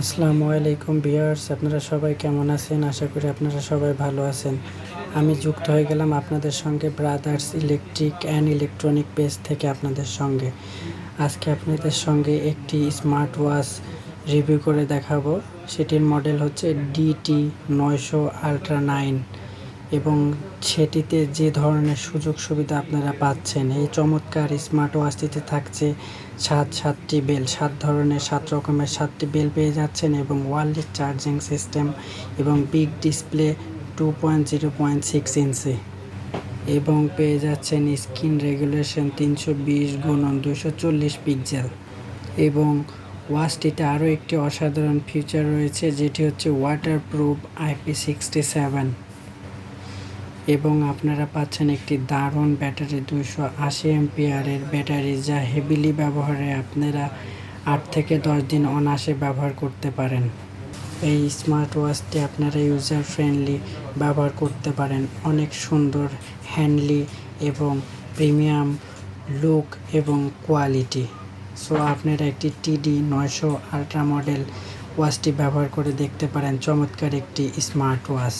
আসসালামু আলাইকুম ভিউয়ার্স, আপনারা সবাই কেমন আছেন? আশা করি আপনারা সবাই ভালো আছেন। আমি যুক্ত হয়ে গেলাম আপনাদের সঙ্গে brothers electric and electronic page থেকে আপনাদের সঙ্গে। আজকে আপনাদের সঙ্গে একটি স্মার্ট ওয়াচ রিভিউ করে দেখাবো। সেটির মডেল হচ্ছে DT 900 আল্ট্রা 9 এবং সেটিতে যে ধরনের সুযোগ সুবিধা আপনারা পাচ্ছেন, এই চমৎকার স্মার্ট ওয়াচটিতে থাকছে সাতটি বেল, 7 রকমের 7টি বেল পেয়ে যাচ্ছেন এবং ওয়্যারলেস চার্জিং সিস্টেম এবং বিগ ডিসপ্লে 2.0.6 ইঞ্চি এবং পেয়ে যাচ্ছেন স্ক্রিন রেগুলেশন 320x240 পিক্সেল এবং ওয়াচটিতে আরও একটি অসাধারণ ফিচার রয়েছে, যেটি হচ্ছে ওয়াটারপ্রুফ IP67 এবং আপনারা পাচ্ছেন একটি দারুণ ব্যাটারি, 280 এমপিআরের ব্যাটারি, যা হেভিলি ব্যবহারে আপনারা 8 থেকে 10 দিন অনায়াসে ব্যবহার করতে পারেন। এই স্মার্ট ওয়াচটি আপনারা ইউজার ফ্রেন্ডলি ব্যবহার করতে পারেন, অনেক সুন্দর, হ্যান্ডলি এবং প্রিমিয়াম লুক এবং কোয়ালিটি। সো আপনারা একটি TD 900 আল্ট্রা মডেল ওয়াচটি ব্যবহার করে দেখতে পারেন, চমৎকার একটি স্মার্ট ওয়াচ।